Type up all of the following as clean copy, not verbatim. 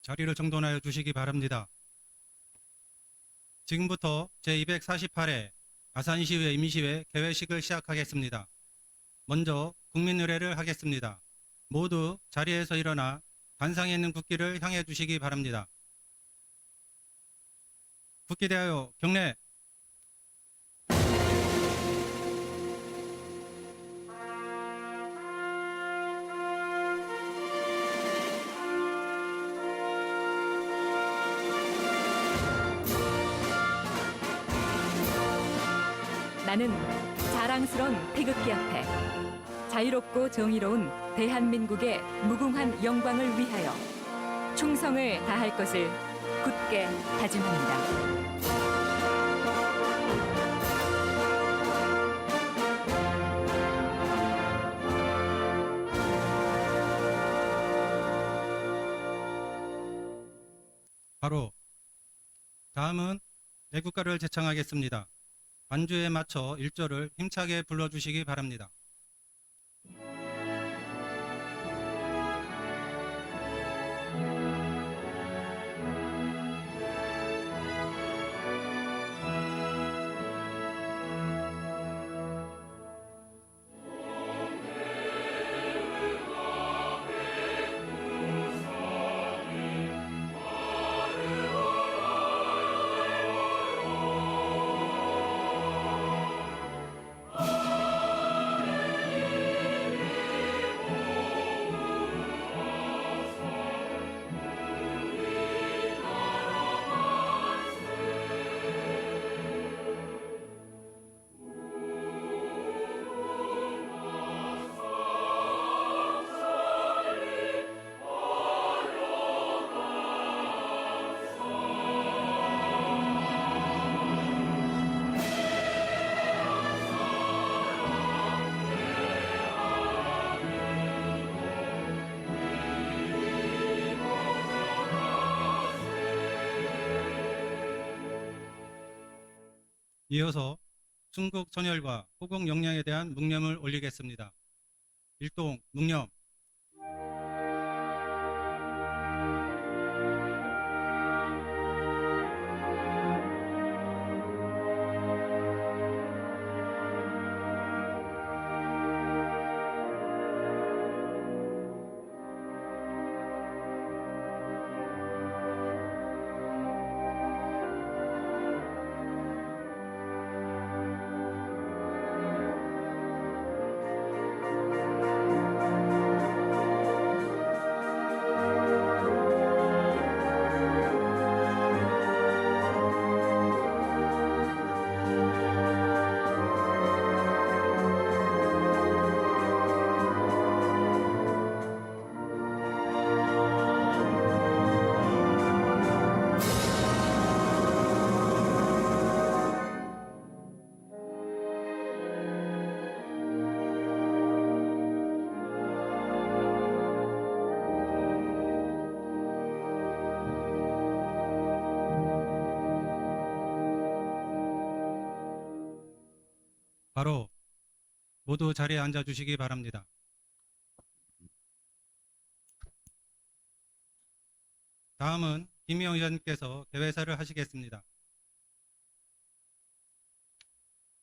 자리를 정돈하여 주시기 바랍니다. 지금부터 제248회 아산시의회 임시회 개회식을 시작하겠습니다. 먼저 국민의례를 하겠습니다. 모두 자리에서 일어나 관상에 있는 국기를 향해 주시기 바랍니다. 국기 대하여 경례. 나는 자랑스런 태극기 앞에 자유롭고 정의로운 대한민국의 무궁한 영광을 위하여 충성을 다할 것을 굳게 다짐합니다. 바로 다음은 애국가를 제창하겠습니다. 반주에 맞춰 1절을 힘차게 불러주시기 바랍니다. 이어서 순국 선열과 호국 영령에 대한 묵념을 올리겠습니다. 일동 묵념. 바로 모두 자리에 앉아 주시기 바랍니다. 다음은 김희영 의원님께서 개회사를 하시겠습니다.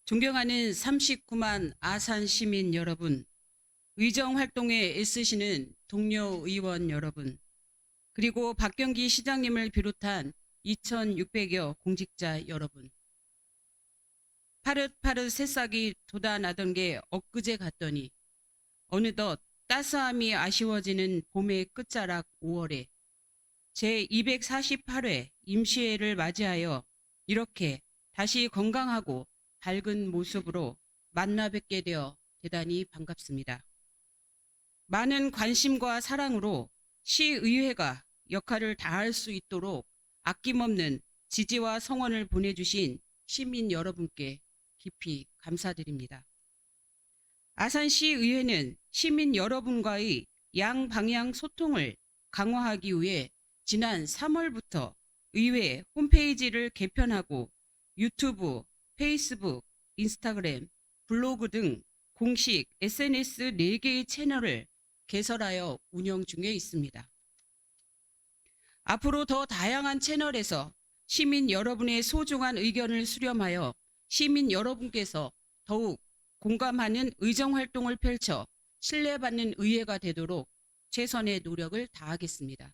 존경하는 39만 아산 시민 여러분, 의정 활동에 애쓰시는 동료 의원 여러분, 그리고 박경기 시장님을 비롯한 2,600여 공직자 여러분. 파릇파릇 새싹이 돋아나던 게 엊그제 같더니 어느덧 따스함이 아쉬워지는 봄의 끝자락 5월에 제248회 임시회를 맞이하여 이렇게 다시 건강하고 밝은 모습으로 만나 뵙게 되어 대단히 반갑습니다. 많은 관심과 사랑으로 시의회가 역할을 다할 수 있도록 아낌없는 지지와 성원을 보내주신 시민 여러분께 깊이 감사드립니다. 아산시의회는 시민 여러분과의 양방향 소통을 강화하기 위해 지난 3월부터 의회 홈페이지를 개편하고 유튜브, 페이스북, 인스타그램, 블로그 등 공식 SNS 4개의 채널을 개설하여 운영 중에 있습니다. 앞으로 더 다양한 채널에서 시민 여러분의 소중한 의견을 수렴하여 시민 여러분께서 더욱 공감하는 의정활동을 펼쳐 신뢰받는 의회가 되도록 최선의 노력을 다하겠습니다.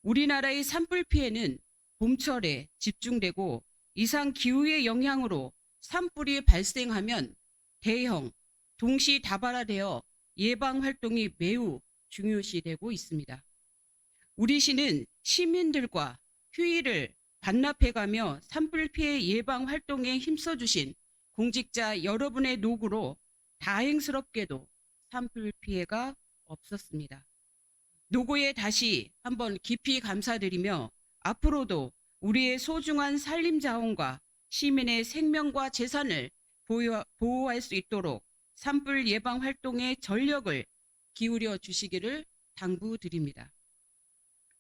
우리나라의 산불 피해는 봄철에 집중되고 이상 기후의 영향으로 산불이 발생하면 대형, 동시다발화되어 예방 활동이 매우 중요시되고 있습니다. 우리 시는 시민들과 휴일을 반납해가며 산불 피해 예방 활동에 힘써주신 공직자 여러분의 노고로 다행스럽게도 산불 피해가 없었습니다. 노고에 다시 한번 깊이 감사드리며 앞으로도 우리의 소중한 산림자원과 시민의 생명과 재산을 보호할 수 있도록 산불 예방 활동에 전력을 기울여 주시기를 당부드립니다.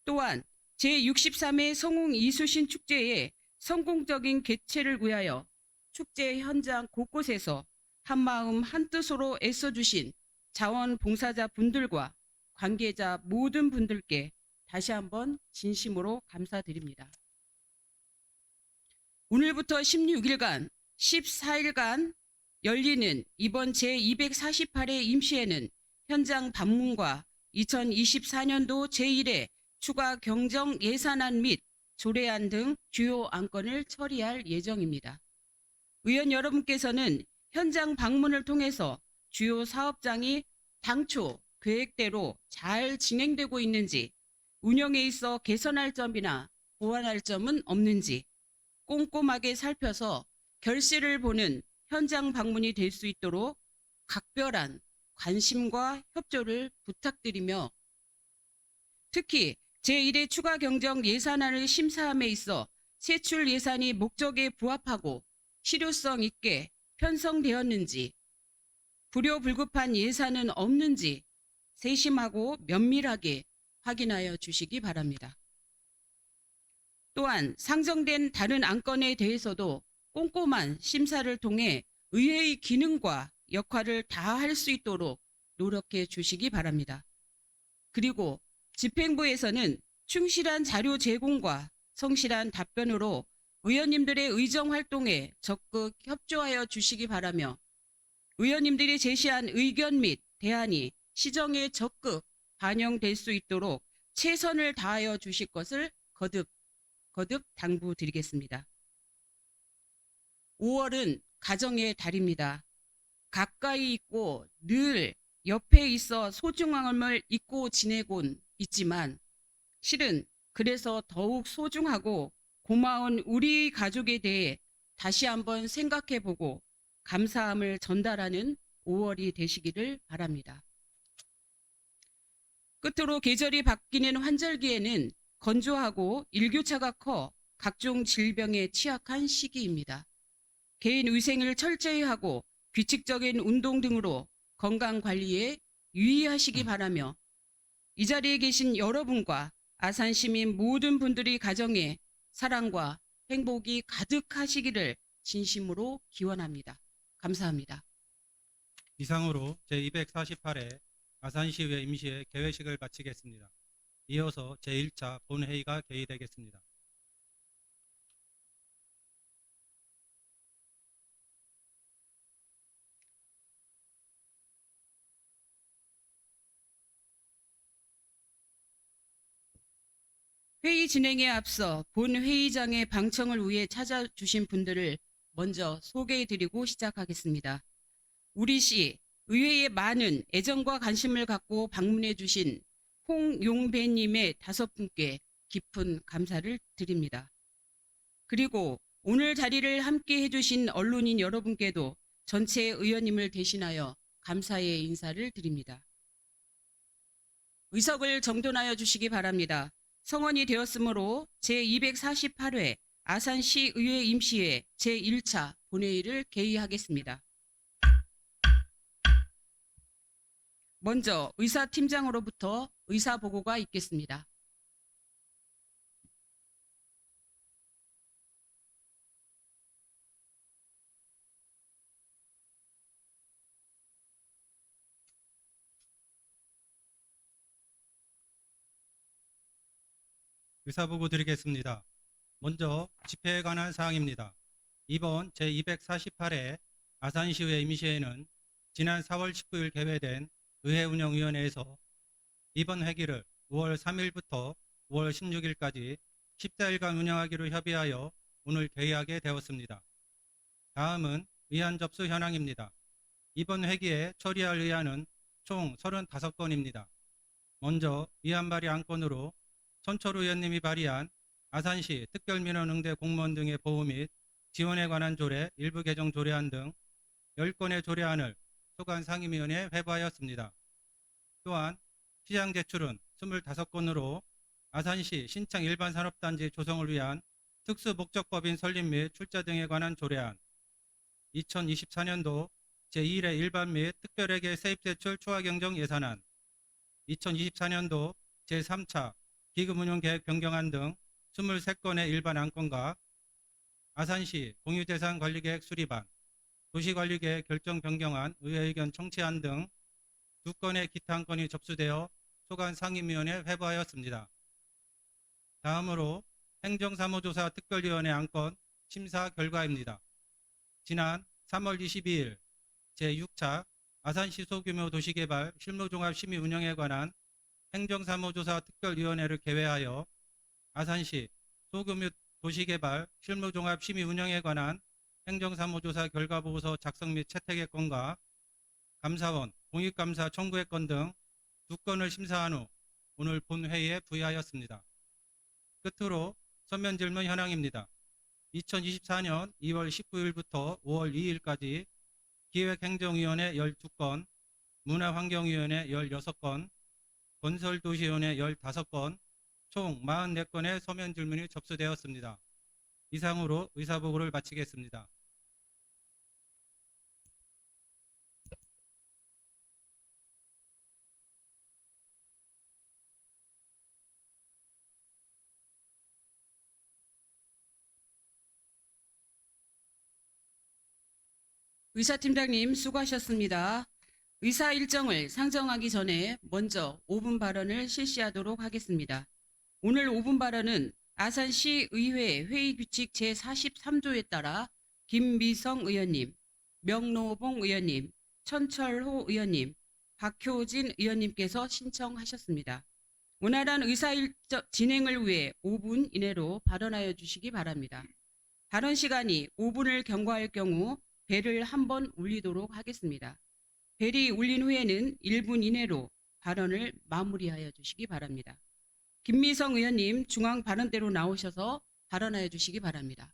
또한 제63회 성웅 이수신 축제의 성공적인 개최를 위하여 축제 현장 곳곳에서 한마음 한뜻으로 애써주신 자원봉사자 분들과 관계자 모든 분들께 다시 한번 진심으로 감사드립니다. 오늘부터 16일간, 14일간 열리는 이번 제248회 임시회는 현장 방문과 2024년도 제1회 추가 경정 예산안 및 조례안 등 주요 안건을 처리할 예정입니다. 의원 여러분께서는 현장 방문을 통해서 주요 사업장이 당초 계획대로 잘 진행되고 있는지, 운영에 있어 개선할 점이나 보완할 점은 없는지 꼼꼼하게 살펴서 결실을 보는 현장 방문이 될 수 있도록 각별한 관심과 협조를 부탁드리며 특히 제1회 추가 경정 예산안을 심사함에 있어 세출 예산이 목적에 부합하고 실효성 있게 편성되었는지, 불효불급한 예산은 없는지 세심하고 면밀하게 확인하여 주시기 바랍니다. 또한 상정된 다른 안건에 대해서도 꼼꼼한 심사를 통해 의회의 기능과 역할을 다할 수 있도록 노력해 주시기 바랍니다. 그리고 집행부에서는 충실한 자료 제공과 성실한 답변으로 의원님들의 의정 활동에 적극 협조하여 주시기 바라며 의원님들이 제시한 의견 및 대안이 시정에 적극 반영될 수 있도록 최선을 다하여 주실 것을 거듭 당부드리겠습니다. 5월은 가정의 달입니다. 가까이 있고 늘 옆에 있어 소중함을 잊고 지내곤 있지만 실은 그래서 더욱 소중하고 고마운 우리 가족에 대해 다시 한번 생각해보고 감사함을 전달하는 5월이 되시기를 바랍니다. 끝으로 계절이 바뀌는 환절기에는 건조하고 일교차가 커 각종 질병에 취약한 시기입니다. 개인 위생을 철저히 하고 규칙적인 운동 등으로 건강 관리에 유의하시기 바라며 이 자리에 계신 여러분과 아산 시민 모든 분들이 가정에 사랑과 행복이 가득하시기를 진심으로 기원합니다. 감사합니다. 이상으로 제248회 아산시의회 임시회 개회식을 마치겠습니다. 이어서 제1차 본회의가 개의되겠습니다. 회의 진행에 앞서 본회의장의 방청을 위해 찾아주신 분들을 먼저 소개해드리고 시작하겠습니다. 우리시 의회에 많은 애정과 관심을 갖고 방문해 주신 홍용배님의 5분께 깊은 감사를 드립니다. 그리고 오늘 자리를 함께 해주신 언론인 여러분께도 전체 의원님을 대신하여 감사의 인사를 드립니다. 의석을 정돈하여 주시기 바랍니다. 성원이 되었으므로 제248회 아산시의회 임시회 제1차 본회의를 개의하겠습니다. 먼저 의사팀장으로부터 의사보고가 있겠습니다. 의사보고 드리겠습니다. 먼저 집회에 관한 사항입니다. 이번 제248회 아산시의회 임시회는 지난 4월 19일 개회된 의회운영위원회에서 이번 회기를 5월 3일부터 5월 16일까지 14일간 운영하기로 협의하여 오늘 개의하게 되었습니다. 다음은 의안 접수 현황입니다. 이번 회기에 처리할 의안은 총 35건입니다. 먼저 의안 발의 안건으로 손철우 의원님이 발의한 아산시 특별민원 응대 공무원 등의 보호 및 지원에 관한 조례 일부 개정 조례안 등 10건의 조례안을 소관 상임위원회에 회부하였습니다. 또한 시장 제출은 25건으로 아산시 신청 일반 산업단지 조성을 위한 특수목적법인 설립 및 출자 등에 관한 조례안, 2024년도 제1회 일반 및 특별회계 세입대출 추가경정 예산안, 2024년도 제3차 기금운용계획 변경안 등 23건의 일반 안건과 아산시 공유재산관리계획 수립안, 도시관리계획 결정 변경안 의회 의견 청취안 등 2건의 기타 안건이 접수되어 소관 상임위원회에 회부하였습니다. 다음으로 행정사무조사 특별위원회 안건 심사 결과입니다. 지난 3월 22일 제6차 아산시 소규모 도시개발 실무종합심의 운영에 관한 행정사무조사 특별위원회를 개회하여 아산시 소규모 도시개발 실무종합심의 운영에 관한 행정사무조사 결과보고서 작성 및 채택의 건과 감사원 공익감사 청구의 건 등 2건을 심사한 후 오늘 본회의에 부의하였습니다. 끝으로 서면 질문 현황입니다. 2024년 2월 19일부터 5월 2일까지 기획행정위원회 12건, 문화환경위원회 16건, 건설도시위원회 15건, 총 44건의 서면 질문이 접수되었습니다. 이상으로 의사보고를 마치겠습니다. 의사팀장님 수고하셨습니다. 의사 일정을 상정하기 전에 먼저 5분 발언을 실시하도록 하겠습니다. 오늘 5분 발언은 아산시 의회 회의규칙 제43조에 따라 김미성 의원님, 명노봉 의원님, 천철호 의원님, 박효진 의원님께서 신청하셨습니다. 원활한 의사 진행을 위해 5분 이내로 발언하여 주시기 바랍니다. 발언 시간이 5분을 경과할 경우 벨을 한번 울리도록 하겠습니다. 벨이 울린 후에는 1분 이내로 발언을 마무리하여 주시기 바랍니다. 김미성 의원님 중앙 발언대로 나오셔서 발언하여 주시기 바랍니다.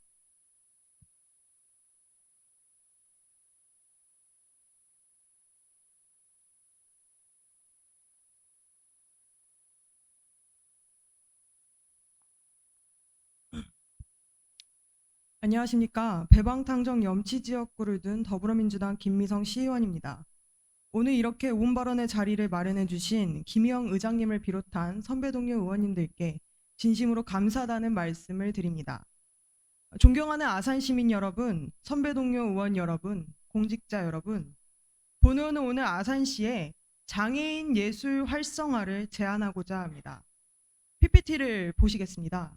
안녕하십니까. 배방탕정 염치 지역구를 둔 더불어민주당 김미성 시의원입니다. 오늘 이렇게 온 발언의 자리를 마련해 주신 김희영 의장님을 비롯한 선배 동료 의원님들께 진심으로 감사하다는 말씀을 드립니다. 존경하는 아산 시민 여러분, 선배 동료 의원 여러분, 공직자 여러분, 본 의원은 오늘 아산시에 장애인 예술 활성화를 제안하고자 합니다. PPT를 보시겠습니다.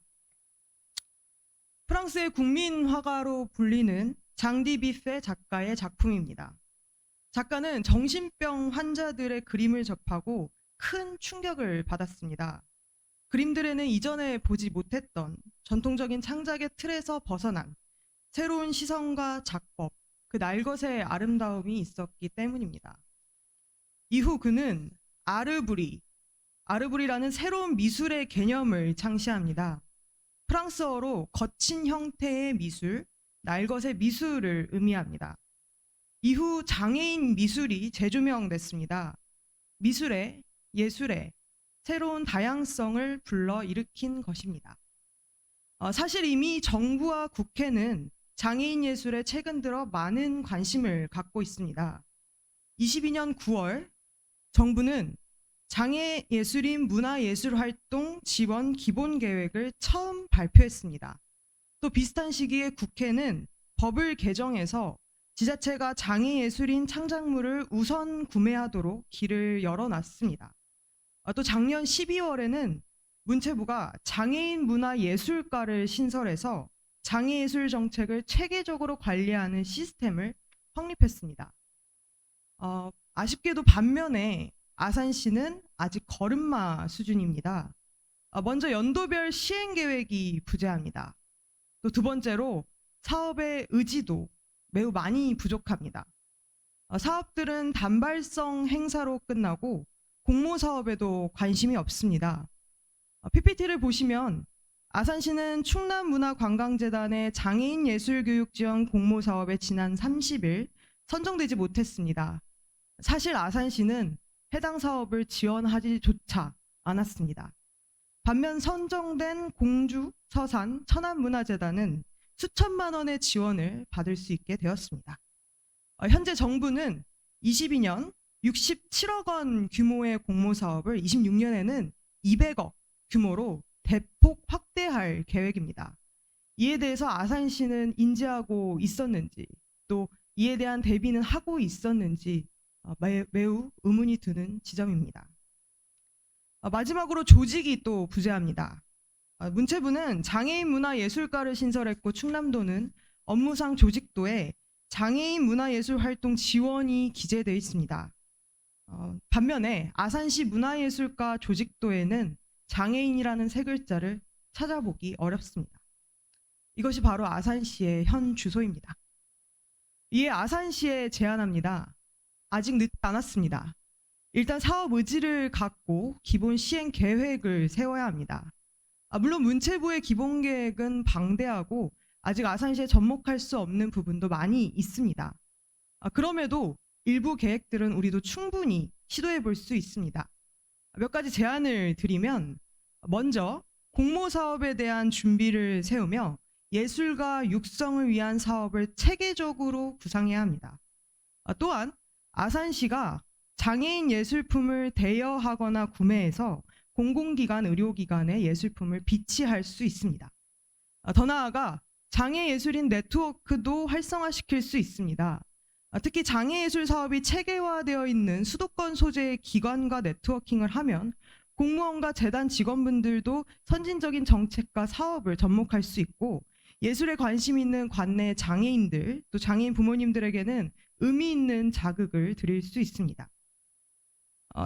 프랑스의 국민 화가로 불리는 장디 비페 작가의 작품입니다. 작가는 정신병 환자들의 그림을 접하고 큰 충격을 받았습니다. 그림들에는 이전에 보지 못했던 전통적인 창작의 틀에서 벗어난 새로운 시선과 작법, 그 날것의 아름다움이 있었기 때문입니다. 이후 그는 아르브리라는 새로운 미술의 개념을 창시합니다. 프랑스어로 거친 형태의 미술, 날것의 미술을 의미합니다. 이후 장애인 미술이 재조명됐습니다. 미술의, 예술의 새로운 다양성을 불러일으킨 것입니다. 사실 이미 정부와 국회는 장애인 예술에 최근 들어 많은 관심을 갖고 있습니다. 22년 9월 정부는 장애예술인 문화예술활동 지원 기본계획을 처음 발표했습니다. 또 비슷한 시기에 국회는 법을 개정해서 지자체가 장애예술인 창작물을 우선 구매하도록 길을 열어놨습니다. 또 작년 12월에는 문체부가 장애인 문화예술과를 신설해서 장애예술 정책을 체계적으로 관리하는 시스템을 확립했습니다. 아쉽게도 반면에 아산시는 아직 걸음마 수준입니다. 먼저 연도별 시행 계획이 부재합니다. 또 두 번째로 사업의 의지도 매우 많이 부족합니다. 사업들은 단발성 행사로 끝나고 공모 사업에도 관심이 없습니다. PPT를 보시면 아산시는 충남문화관광재단의 장애인 예술교육 지원 공모 사업에 지난 30일 선정되지 못했습니다. 사실 아산시는 해당 사업을 지원하지조차 않았습니다. 반면 선정된 공주, 서산, 천안문화재단은 수천만 원의 지원을 받을 수 있게 되었습니다. 현재 정부는 22년 67억 원 규모의 공모 사업을 26년에는 200억 규모로 대폭 확대할 계획입니다. 이에 대해서 아산시는 인지하고 있었는지, 또 이에 대한 대비는 하고 있었는지 매우 의문이 드는 지점입니다. 마지막으로 조직이 또 부재합니다. 문체부는 장애인 문화예술과를 신설했고 충남도는 업무상 조직도에 장애인 문화예술 활동 지원이 기재되어 있습니다. 반면에 아산시 문화예술과 조직도에는 장애인이라는 세 글자를 찾아보기 어렵습니다. 이것이 바로 아산시의 현 주소입니다. 이에 아산시에 제안합니다. 아직 늦지 않았습니다. 일단 사업 의지를 갖고 기본 시행 계획을 세워야 합니다. 물론 문체부의 기본 계획은 방대하고 아직 아산시에 접목할 수 없는 부분도 많이 있습니다. 그럼에도 일부 계획들은 우리도 충분히 시도해 볼 수 있습니다. 몇 가지 제안을 드리면, 먼저 공모 사업에 대한 준비를 세우며 예술가 육성을 위한 사업을 체계적으로 구상해야 합니다. 또한 아산시가 장애인 예술품을 대여하거나 구매해서 공공기관, 의료기관에 예술품을 비치할 수 있습니다. 더 나아가 장애예술인 네트워크도 활성화시킬 수 있습니다. 특히 장애예술 사업이 체계화되어 있는 수도권 소재의 기관과 네트워킹을 하면 공무원과 재단 직원분들도 선진적인 정책과 사업을 접목할 수 있고, 예술에 관심 있는 관내 장애인들, 또 장애인 부모님들에게는 의미 있는 자극을 드릴 수 있습니다.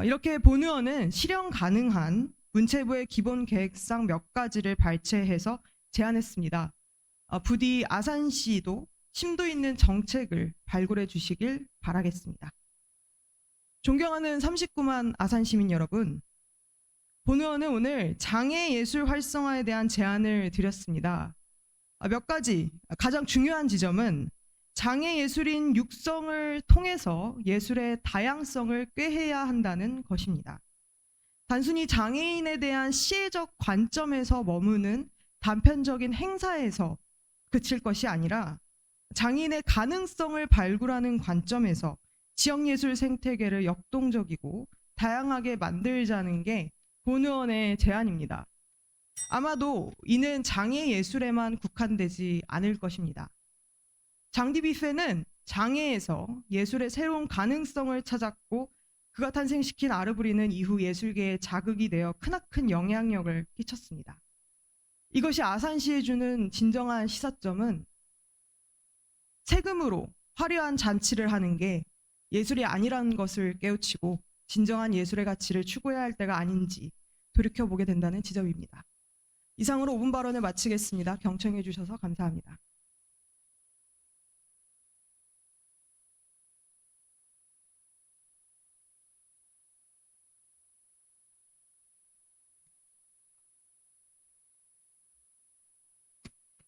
이렇게 본 의원은 실현 가능한 문체부의 기본 계획상 몇 가지를 발췌해서 제안했습니다. 부디 아산시도 심도 있는 정책을 발굴해 주시길 바라겠습니다. 존경하는 39만 아산 시민 여러분, 본 의원은 오늘 장애예술 활성화에 대한 제안을 드렸습니다. 몇 가지 가장 중요한 지점은 장애예술인 육성을 통해서 예술의 다양성을 꾀해야 한다는 것입니다. 단순히 장애인에 대한 시혜적 관점에서 머무는 단편적인 행사에서 그칠 것이 아니라 장애인의 가능성을 발굴하는 관점에서 지역예술 생태계를 역동적이고 다양하게 만들자는 게 본 의원의 제안입니다. 아마도 이는 장애예술에만 국한되지 않을 것입니다. 장디 뷔페는 장애에서 예술의 새로운 가능성을 찾았고 그가 탄생시킨 아르브리는 이후 예술계에 자극이 되어 크나큰 영향력을 끼쳤습니다. 이것이 아산시에 주는 진정한 시사점은 세금으로 화려한 잔치를 하는 게 예술이 아니라는 것을 깨우치고 진정한 예술의 가치를 추구해야 할 때가 아닌지 돌이켜보게 된다는 지점입니다. 이상으로 5분 발언을 마치겠습니다. 경청해 주셔서 감사합니다.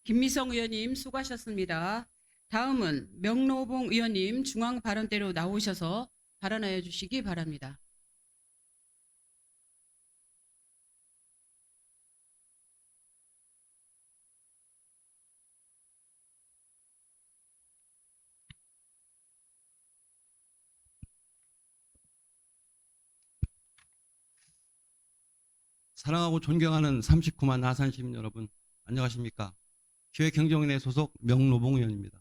김미성 의원님 수고하셨습니다. 다음은 명로봉 의원님 중앙 발언대로 나오셔서 발언하여 주시기 바랍니다. 사랑하고 존경하는 39만 아산 시민 여러분, 안녕하십니까? 기획행정위원회 소속 명로봉 의원입니다.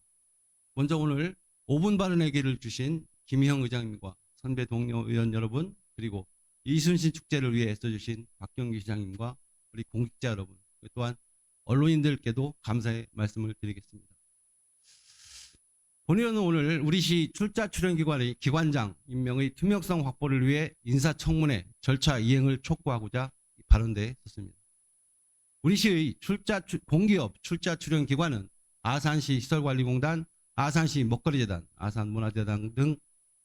먼저 오늘 5분 발언의 기회를 주신 김희영 의장님과 선배 동료 의원 여러분, 그리고 이순신 축제를 위해 애써주신 박경규 시장님과 우리 공직자 여러분, 또한 언론인들께도 감사의 말씀을 드리겠습니다. 본의원은 오늘 우리시 출자 출연기관의 기관장 임명의 투명성 확보를 위해 인사청문회 절차 이행을 촉구하고자 발언대에 섰습니다. 우리시의 공기업 출자 출연기관은 아산시 시설관리공단, 아산시 먹거리재단, 아산문화재단 등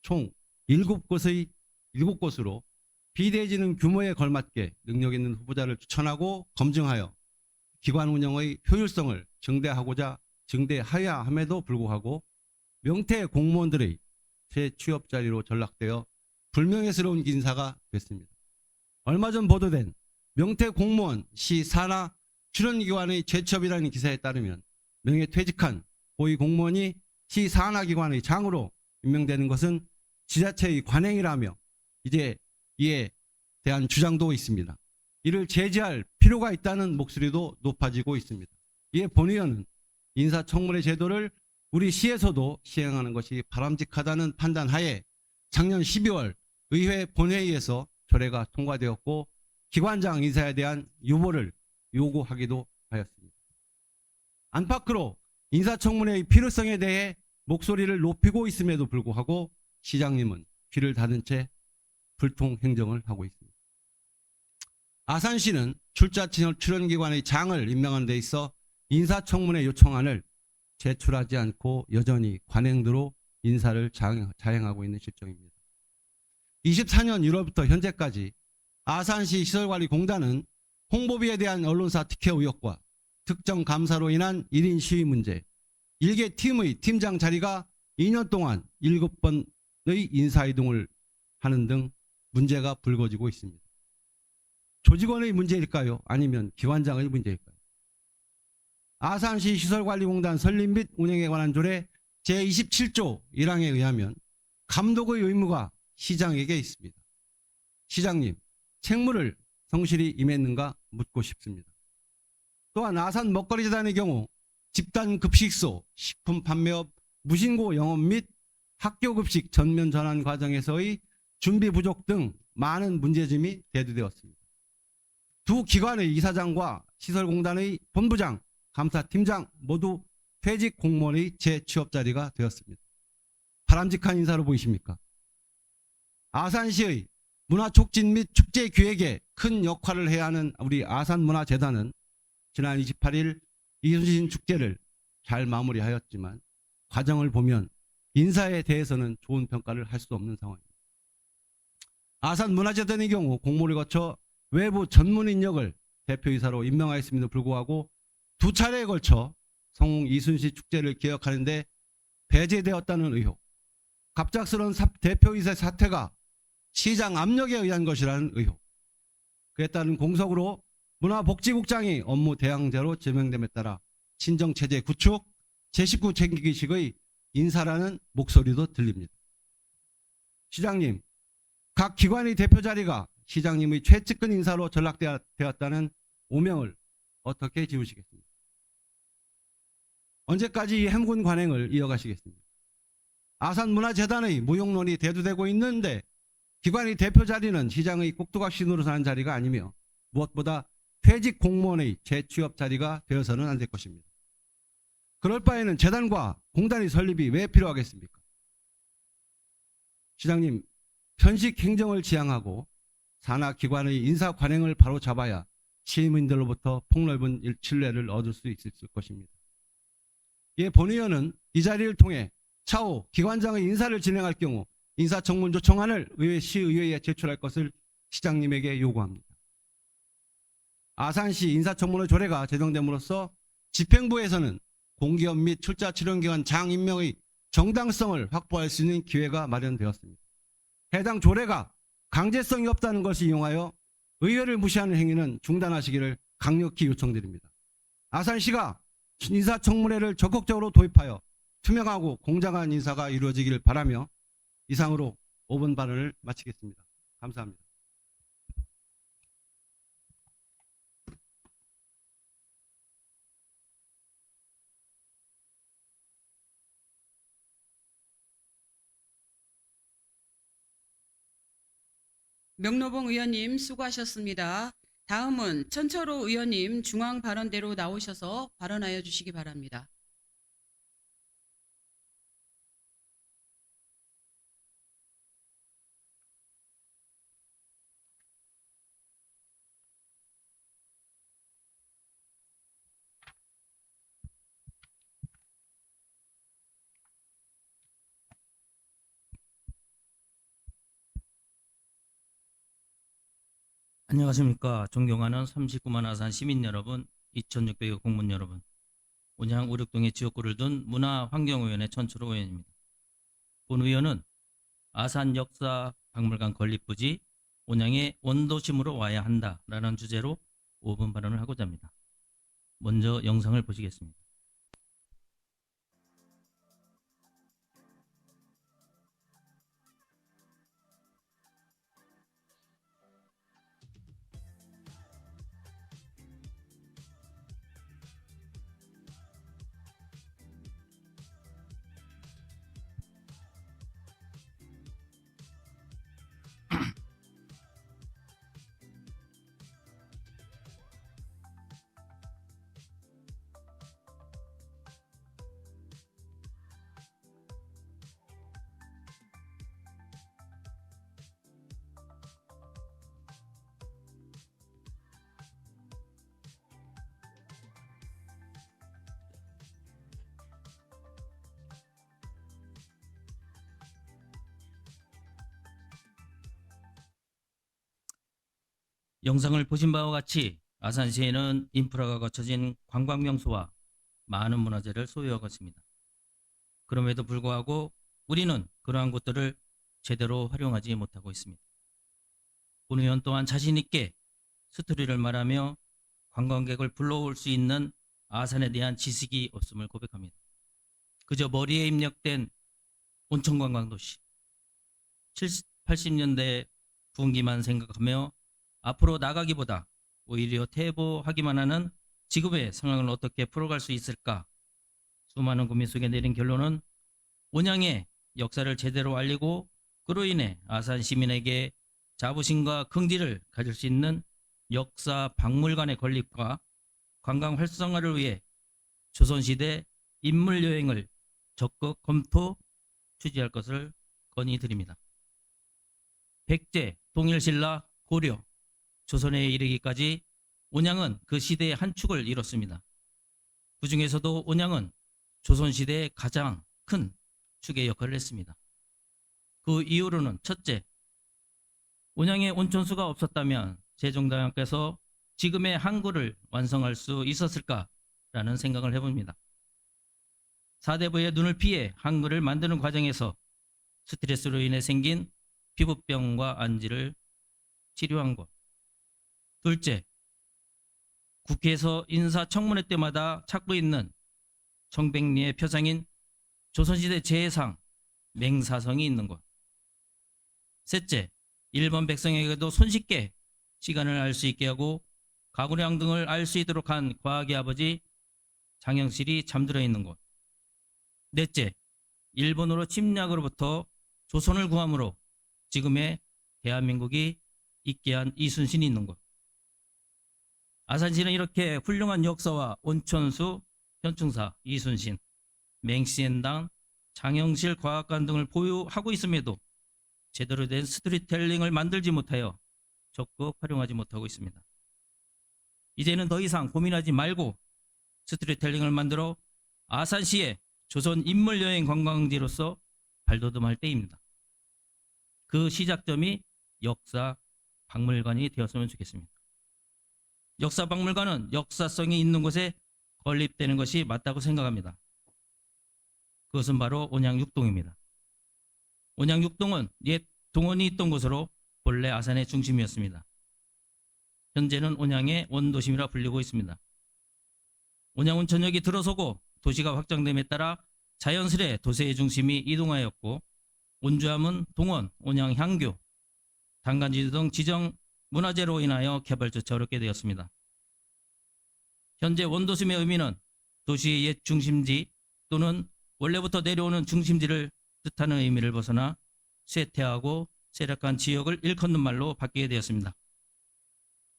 총 7곳으로 비대해지는 규모에 걸맞게 능력 있는 후보자를 추천하고 검증하여 기관 운영의 효율성을 증대하여야 함에도 불구하고 명태 공무원들의 재취업 자리로 전락되어 불명예스러운 인사가 됐습니다. 얼마 전 보도된 명태 공무원 시 산하 출연기관의 재취업이라는 기사에 따르면 명예퇴직한 고위 공무원이 시 산하기관의 장으로 임명되는 것은 지자체의 관행이라며 이제 이에 대한 주장도 있습니다. 이를 제지할 필요가 있다는 목소리도 높아지고 있습니다. 이에 본의원은 인사청문회 제도를 우리 시에서도 시행하는 것이 바람직하다는 판단하에 작년 12월 의회 본회의에서 조례가 통과되었고 기관장 인사에 대한 유보를 요구하기도 하였습니다. 안팎으로 인사청문회의 필요성에 대해 목소리를 높이고 있음에도 불구하고 시장님은 귀를 닫은 채 불통 행정을 하고 있습니다. 아산시는 출자 출연기관의 장을 임명하는 데 있어 인사청문회 요청안을 제출하지 않고 여전히 관행대로 인사를 자행하고 있는 실정입니다. 24년 1월부터 현재까지 아산시 시설관리공단은 홍보비에 대한 언론사 특혜 의혹과 특정 감사로 인한 1인 시위 문제, 일개 팀의 팀장 자리가 2년 동안 7번의 인사이동을 하는 등 문제가 불거지고 있습니다. 조직원의 문제일까요? 아니면 기관장의 문제일까요? 아산시 시설관리공단 설립 및 운영에 관한 조례 제27조 1항에 의하면 감독의 의무가 시장에게 있습니다. 시장님, 책무를 성실히 임했는가 묻고 싶습니다. 또한 아산 먹거리재단의 경우 집단급식소, 식품 판매업, 무신고 영업 및 학교급식 전면 전환 과정에서의 준비 부족 등 많은 문제점이 대두되었습니다. 두 기관의 이사장과 시설공단의 본부장, 감사팀장 모두 퇴직 공무원의 재취업 자리가 되었습니다. 바람직한 인사로 보이십니까? 아산시의 문화촉진 및 축제 기획에 큰 역할을 해야 하는 우리 아산문화재단은 지난 28일 이순신 축제를 잘 마무리하였지만 과정을 보면 인사에 대해서는 좋은 평가를 할 수 없는 상황입니다. 아산문화재단의 경우 공모를 거쳐 외부 전문 인력을 대표이사로 임명하였음에도 불구하고 두 차례에 걸쳐 성웅 이순신 축제를 기획하는 데 배제되었다는 의혹, 갑작스러운 대표이사 사퇴가 시장 압력에 의한 것이라는 의혹, 그에 따른 공석으로 문화복지국장이 업무 대항자로 제명됨에 따라 친정체제 구축, 제19 챙기기식의 인사라는 목소리도 들립니다. 시장님, 각 기관의 대표 자리가 시장님의 최측근 인사로 전락되었다는 오명을 어떻게 지우시겠습니까? 언제까지 이 행군 관행을 이어가시겠습니까? 아산문화재단의 무용론이 대두되고 있는데 기관의 대표 자리는 시장의 꼭두각시 노릇하는 자리가 아니며 무엇보다 퇴직 공무원의 재취업 자리가 되어서는 안 될 것입니다. 그럴 바에는 재단과 공단의 설립이 왜 필요하겠습니까? 시장님, 편식 행정을 지향하고 산하 기관의 인사 관행을 바로 잡아야 시민들로부터 폭넓은 신뢰를 얻을 수 있을 것입니다. 이에 본의원은 이 자리를 통해 차후 기관장의 인사를 진행할 경우 인사청문 요청안을 시의회에 제출할 것을 시장님에게 요구합니다. 아산시 인사청문회 조례가 제정됨으로써 집행부에서는 공기업 및 출자 출연기관 장 임명의 정당성을 확보할 수 있는 기회가 마련되었습니다. 해당 조례가 강제성이 없다는 것을 이용하여 의회를 무시하는 행위는 중단하시기를 강력히 요청드립니다. 아산시가 인사청문회를 적극적으로 도입하여 투명하고 공정한 인사가 이루어지기를 바라며 이상으로 5분 발언을 마치겠습니다. 감사합니다. 명노봉 의원님 수고하셨습니다. 다음은 천철호 의원님 중앙 발언대로 나오셔서 발언하여 주시기 바랍니다. 안녕하십니까. 존경하는 39만 아산 시민 여러분, 2,600여 공무원 여러분, 온양 우륙동의 지역구를 둔 문화환경위원회 천철호 의원입니다. 본 의원은 아산 역사 박물관 건립 부지 온양의 원도심으로 와야 한다라는 주제로 5분 발언을 하고자 합니다. 먼저 영상을 보시겠습니다. 영상을 보신 바와 같이 아산시에는 인프라가 갖춰진 관광명소와 많은 문화재를 소유하고 있습니다. 그럼에도 불구하고 우리는 그러한 곳들을 제대로 활용하지 못하고 있습니다. 본 의원 또한 자신 있게 스토리를 말하며 관광객을 불러올 수 있는 아산에 대한 지식이 없음을 고백합니다. 그저 머리에 입력된 온천관광도시, 70, 80년대 부흥기만 생각하며 앞으로 나가기보다 오히려 퇴보하기만 하는 지금의 상황을 어떻게 풀어갈 수 있을까? 수많은 고민 속에 내린 결론은 온양의 역사를 제대로 알리고 그로 인해 아산 시민에게 자부심과 긍지를 가질 수 있는 역사 박물관의 건립과 관광 활성화를 위해 조선시대 인물 여행을 적극 검토 추진할 것을 건의드립니다. 백제, 동일신라, 고려, 조선에 이르기까지 온양은 그 시대의 한 축을 이뤘습니다. 그 중에서도 온양은 조선시대의 가장 큰 축의 역할을 했습니다. 그 이유로는 첫째, 온양에 온천수가 없었다면 세종대왕께서 지금의 항구를 완성할 수 있었을까라는 생각을 해봅니다. 사대부의 눈을 피해 항구를 만드는 과정에서 스트레스로 인해 생긴 피부병과 안지를 치료한 것. 둘째, 국회에서 인사청문회 때마다 찾고 있는 청백리의 표상인 조선시대 재해상 맹사성이 있는 것. 셋째, 일본 백성에게도 손쉽게 시간을 알 수 있게 하고 가구량 등을 알 수 있도록 한 과학의 아버지 장영실이 잠들어 있는 것. 넷째, 일본으로 침략으로부터 조선을 구함으로 지금의 대한민국이 있게 한 이순신이 있는 것. 아산시는 이렇게 훌륭한 역사와 온천수, 현충사, 이순신, 맹시엔당, 장영실 과학관 등을 보유하고 있음에도 제대로 된 스토리텔링을 만들지 못하여 적극 활용하지 못하고 있습니다. 이제는 더 이상 고민하지 말고 스토리텔링을 만들어 아산시의 조선 인물여행 관광지로서 발돋움할 때입니다. 그 시작점이 역사 박물관이 되었으면 좋겠습니다. 역사 박물관은 역사성이 있는 곳에 건립되는 것이 맞다고 생각합니다. 그것은 바로 온양 6동입니다. 온양 6동은 옛 동원이 있던 곳으로 본래 아산의 중심이었습니다. 현재는 온양의 원도심이라 불리고 있습니다. 온양 온천역이 들어서고 도시가 확장됨에 따라 자연스레 도시의 중심이 이동하였고 온주암은 동원, 온양 향교, 단간지도 등 지정 문화재로 인하여 개발조차 어렵게 되었습니다. 현재 원도심의 의미는 도시의 옛 중심지 또는 원래부터 내려오는 중심지를 뜻하는 의미를 벗어나 쇠퇴하고 쇠락한 지역을 일컫는 말로 바뀌게 되었습니다.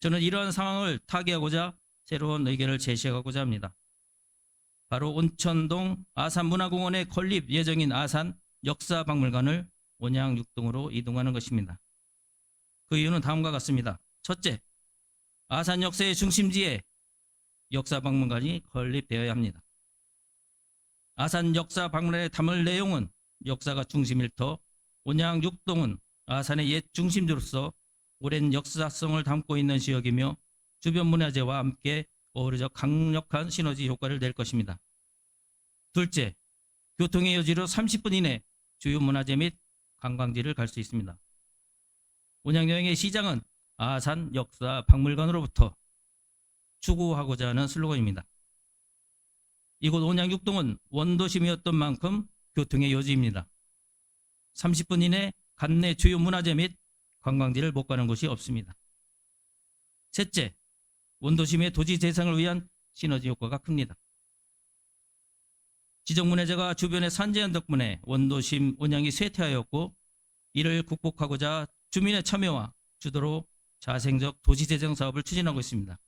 저는 이러한 상황을 타개하고자 새로운 의견을 제시하고자 합니다. 바로 온천동 아산문화공원에 건립 예정인 아산 역사박물관을 온양 6동으로 이동하는 것입니다. 그 이유는 다음과 같습니다. 첫째, 아산 역사의 중심지에 역사박물관이 건립되어야 합니다. 아산 역사박물관에 담을 내용은 역사가 중심일 터 온양 6동은 아산의 옛 중심지로서 오랜 역사성을 담고 있는 지역이며 주변 문화재와 함께 어우러져 강력한 시너지 효과를 낼 것입니다. 둘째, 교통의 여지로 30분 이내 주요 문화재 및 관광지를 갈 수 있습니다. 온양여행의 시장은 아산 역사박물관으로부터 추구하고자 하는 슬로건입니다. 이곳 온양 6동은 원도심이었던 만큼 교통의 요지입니다. 30분 이내 관내 주요 문화재 및 관광지를 못 가는 곳이 없습니다. 셋째, 원도심의 도시 재생을 위한 시너지 효과가 큽니다. 지정문화재가 주변의 산재한 덕분에 원도심 온양이 쇠퇴하였고 이를 극복하고자 주민의 참여와 주도로 자생적 도시재정 사업을 추진하고 있습니다.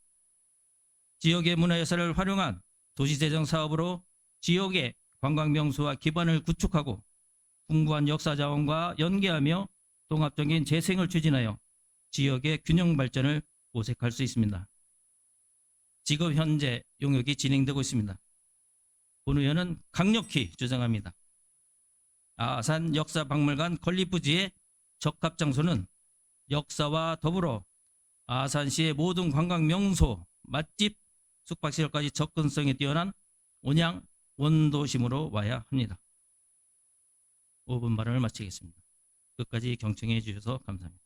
지역의 문화예산을 활용한 도시재정 사업으로 지역의 관광명소와 기반을 구축하고 풍부한 역사자원과 연계하며 통합적인 재생을 추진하여 지역의 균형 발전을 모색할 수 있습니다. 지금 현재 용역이 진행되고 있습니다. 본 의원은 강력히 주장합니다. 아산 역사박물관 건립 부지의 적합 장소는 역사와 더불어 아산시의 모든 관광 명소, 맛집, 숙박시설까지 접근성이 뛰어난 온양 원도심으로 와야 합니다. 5분 발언을 마치겠습니다. 끝까지 경청해 주셔서 감사합니다.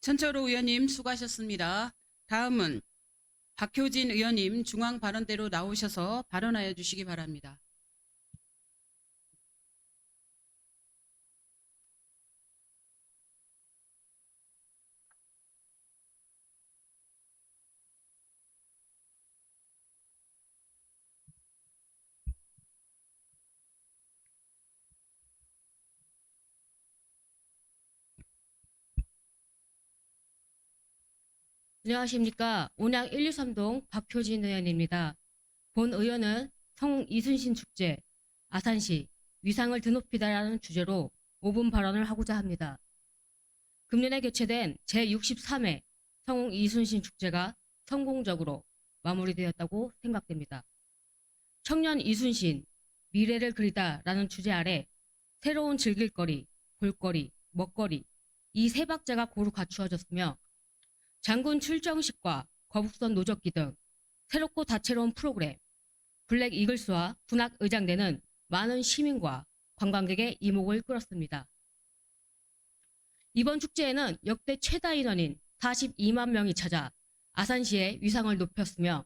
천철호 의원님 수고하셨습니다. 다음은 박효진 의원님 중앙 발언대로 나오셔서 발언하여 주시기 바랍니다. 안녕하십니까. 온양 123동 박효진 의원입니다. 본 의원은 성웅 이순신 축제, 아산시 위상을 드높이다라는 주제로 5분 발언을 하고자 합니다. 금년에 개최된 제63회 성웅 이순신 축제가 성공적으로 마무리되었다고 생각됩니다. 청년 이순신, 미래를 그리다라는 주제 아래 새로운 즐길거리, 볼거리, 먹거리 이 세 박자가 고루 갖추어졌으며 장군 출정식과 거북선 노젓기 등 새롭고 다채로운 프로그램, 블랙 이글스와 군악 의장대는 많은 시민과 관광객의 이목을 끌었습니다. 이번 축제에는 역대 최다 인원인 42만 명이 찾아 아산시의 위상을 높였으며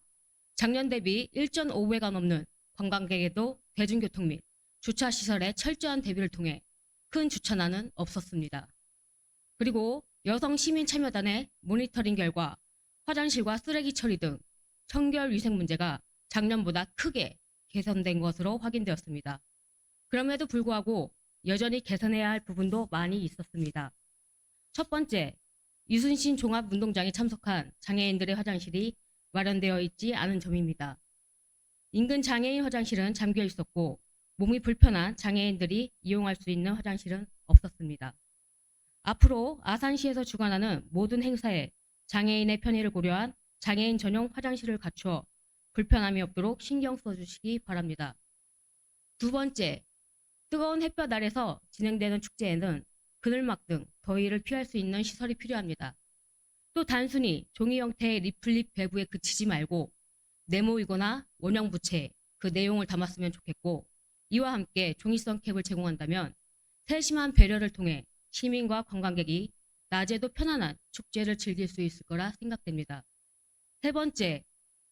작년 대비 1.5배가 넘는 관광객에도 대중교통 및 주차시설의 철저한 대비를 통해 큰 주차난은 없었습니다. 그리고 여성 시민 참여단의 모니터링 결과 화장실과 쓰레기 처리 등 청결 위생 문제가 작년보다 크게 개선된 것으로 확인되었습니다. 그럼에도 불구하고 여전히 개선해야 할 부분도 많이 있었습니다. 첫 번째, 이순신 종합운동장에 참석한 장애인들의 화장실이 마련되어 있지 않은 점입니다. 인근 장애인 화장실은 잠겨 있었고 몸이 불편한 장애인들이 이용할 수 있는 화장실은 없었습니다. 앞으로 아산시에서 주관하는 모든 행사에 장애인의 편의를 고려한 장애인 전용 화장실을 갖추어 불편함이 없도록 신경 써주시기 바랍니다. 두 번째, 뜨거운 햇볕 아래서 진행되는 축제에는 그늘막 등 더위를 피할 수 있는 시설이 필요합니다. 또 단순히 종이 형태의 리플립 배부에 그치지 말고 네모이거나 원형 부채 그 내용을 담았으면 좋겠고 이와 함께 종이성 캡을 제공한다면 세심한 배려를 통해 시민과 관광객이 낮에도 편안한 축제를 즐길 수 있을 거라 생각됩니다. 세 번째,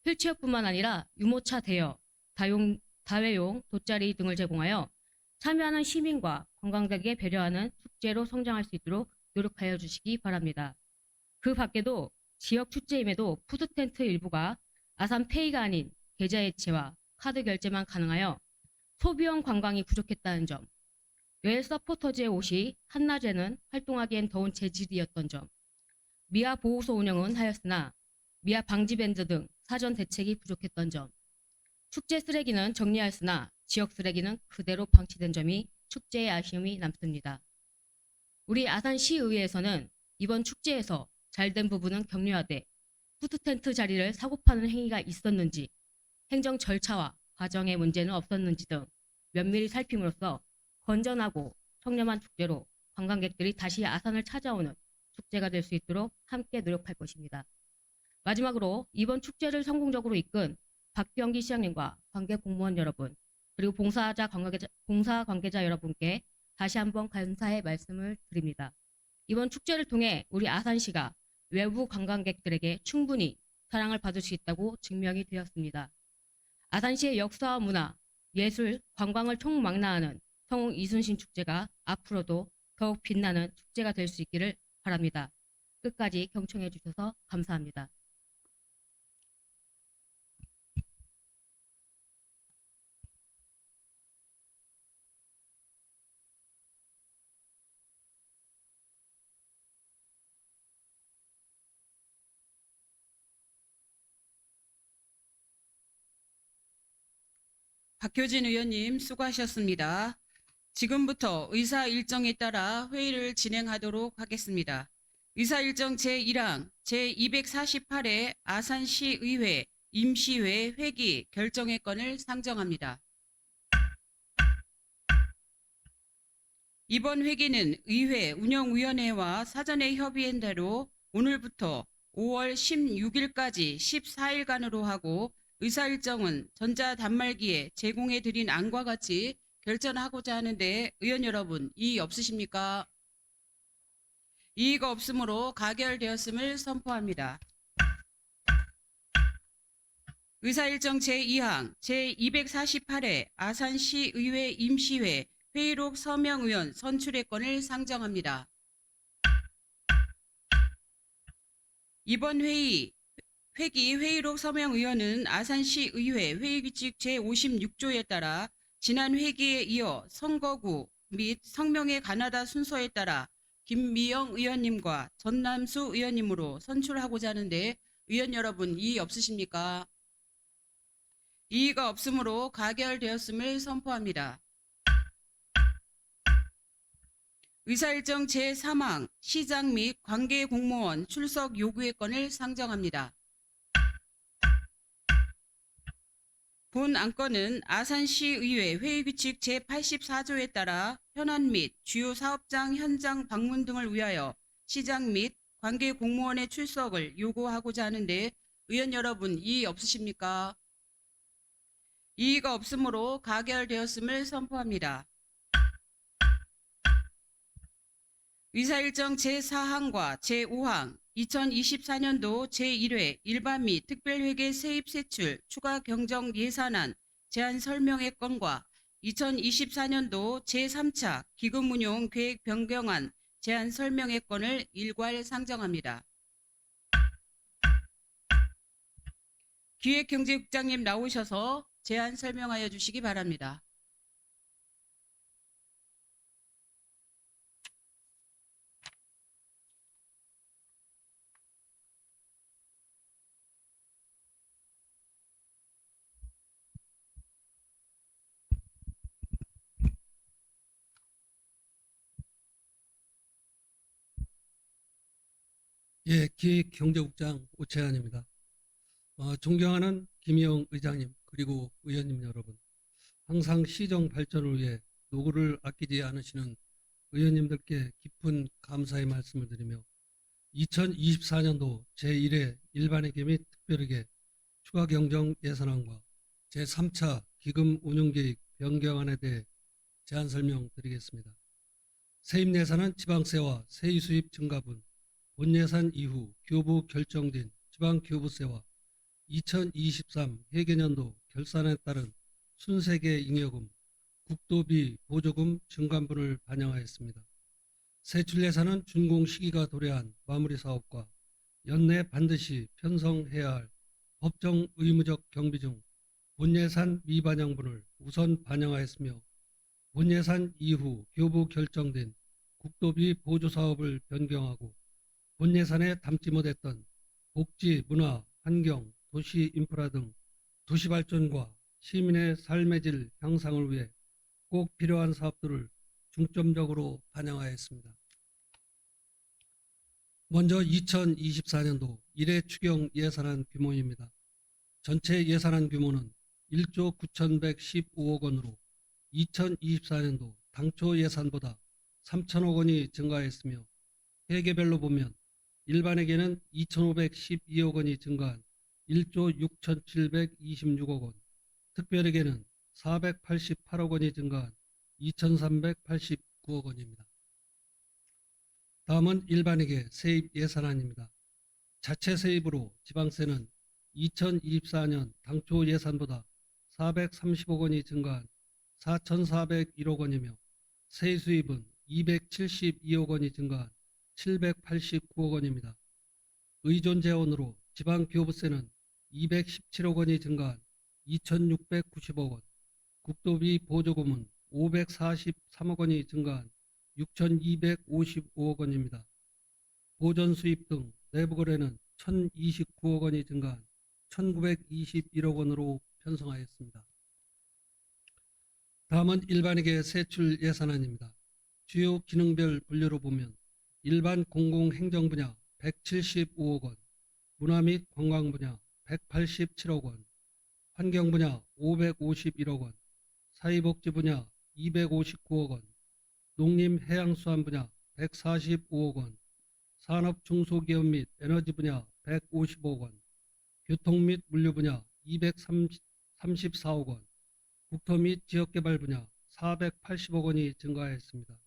휠체어뿐만 아니라 유모차 대여, 다회용 돗자리 등을 제공하여 참여하는 시민과 관광객에 배려하는 축제로 성장할 수 있도록 노력하여 주시기 바랍니다. 그 밖에도 지역 축제임에도 푸드텐트 일부가 아산페이가 아닌 계좌 이체와 카드 결제만 가능하여 소비형 관광이 부족했다는 점, 웰 서포터즈의 옷이 한낮에는 활동하기엔 더운 재질이었던 점, 미아 보호소 운영은 하였으나 미아 방지 밴드 등 사전 대책이 부족했던 점, 축제 쓰레기는 정리하였으나 지역 쓰레기는 그대로 방치된 점이 축제의 아쉬움이 남습니다. 우리 아산시의회에서는 이번 축제에서 잘된 부분은 격려하되 푸드텐트 자리를 사고 파는 행위가 있었는지, 행정 절차와 과정의 문제는 없었는지 등 면밀히 살핌으로써 건전하고 청렴한 축제로 관광객들이 다시 아산을 찾아오는 축제가 될 수 있도록 함께 노력할 것입니다. 마지막으로 이번 축제를 성공적으로 이끈 박병기 시장님과 관계 공무원 여러분, 그리고 봉사 관계자 여러분께 다시 한번 감사의 말씀을 드립니다. 이번 축제를 통해 우리 아산시가 외부 관광객들에게 충분히 사랑을 받을 수 있다고 증명이 되었습니다. 아산시의 역사와 문화, 예술, 관광을 총망라하는 성웅 이순신 축제가 앞으로도 더욱 빛나는 축제가 될 수 있기를 바랍니다. 끝까지 경청해 주셔서 감사합니다. 박효진 의원님 수고하셨습니다. 지금부터 의사 일정에 따라 회의를 진행하도록 하겠습니다. 의사 일정 제1항 제248회 아산시의회 임시회 회기 결정의 건을 상정합니다. 이번 회기는 의회 운영위원회와 사전에 협의한 대로 오늘부터 5월 16일까지 14일간으로 하고 의사 일정은 전자단말기에 제공해 드린 안과 같이 결정하고자 하는데 의원 여러분 이의 없으십니까? 이의가 없으므로 가결되었음을 선포합니다. 의사 일정 제2항 제248회 아산시의회 임시회 회의록 서명의원 선출의 건을 상정합니다. 이번 회기 회의록 서명의원은 아산시의회 회의규칙 제56조에 따라 지난 회기에 이어 선거구 및 성명의 가나다 순서에 따라 김미영 의원님과 전남수 의원님으로 선출하고자 하는데 의원 여러분 이의 없으십니까? 이의가 없으므로 가결되었음을 선포합니다. 의사일정 제3항 시장 및 관계공무원 출석 요구의 건을 상정합니다. 본 안건은 아산시의회 회의규칙 제84조에 따라 현안 및 주요 사업장 현장 방문 등을 위하여 시장 및 관계공무원의 출석을 요구하고자 하는데 의원 여러분 이의 없으십니까? 이의가 없으므로 가결되었음을 선포합니다. 의사일정 제4항과 제5항 2024년도 제1회 일반 및 특별회계 세입 세출 추가 경정 예산안 제안 설명의 건과 2024년도 제3차 기금 운용 계획 변경안 제안 설명의 건을 일괄 상정합니다. 기획경제국장님 나오셔서 제안 설명하여 주시기 바랍니다. 예, 기획경제국장 오채환입니다. 존경하는 김희영 의장님 그리고 의원님 여러분, 항상 시정 발전을 위해 노고를 아끼지 않으시는 의원님들께 깊은 감사의 말씀을 드리며 2024년도 제1회 일반회계 및 특별회계 추가 경정 예산안과 제3차 기금 운용계획 변경안에 대해 제안 설명드리겠습니다. 세입 예산은 지방세와 세의 수입 증가분, 본 예산 이후 교부 결정된 지방교부세와 2023 회계년도 결산에 따른 순세계 잉여금, 국도비 보조금 증감분을 반영하였습니다. 세출 예산은 준공 시기가 도래한 마무리 사업과 연내 반드시 편성해야 할 법정 의무적 경비 중 본예산 미반영분을 우선 반영하였으며 본예산 이후 교부 결정된 국도비 보조 사업을 변경하고 본예산에 담지 못했던 복지, 문화, 환경, 도시 인프라 등 도시 발전과 시민의 삶의 질 향상을 위해 꼭 필요한 사업들을 중점적으로 반영하였습니다. 먼저 2024년도 1회 추경 예산안 규모입니다. 전체 예산안 규모는 1조 9,115억 원으로 2024년도 당초 예산보다 3천억 원이 증가했으며 회계별로 보면 일반에게는 2,512억 원이 증가한 1조 6,726억 원, 특별에게는 488억 원이 증가한 2,389억 원입니다. 다음은 일반에게 세입 예산안입니다. 자체 세입으로 지방세는 2024년 당초 예산보다 430억 원이 증가한 4,401억 원이며 세수입은 272억 원이 증가한 789억 원입니다. 의존재원으로 지방교부세는 217억 원이 증가한 2,690억 원, 국도비 보조금은 543억 원이 증가한 6,255억 원입니다. 보전수입 등 내부거래는 1,029억 원이 증가한 1,921억 원으로 편성하였습니다. 다음은 일반에게 세출 예산안입니다. 주요 기능별 분류로 보면 일반 공공행정 분야 175억 원, 문화 및 관광 분야 187억 원, 환경 분야 551억 원, 사회복지 분야 259억 원, 농림해양수산 분야 145억 원, 산업 중소기업 및 에너지 분야 155억 원, 교통 및 물류 분야 234억 원, 국토 및 지역개발 분야 480억 원이 증가하였습니다.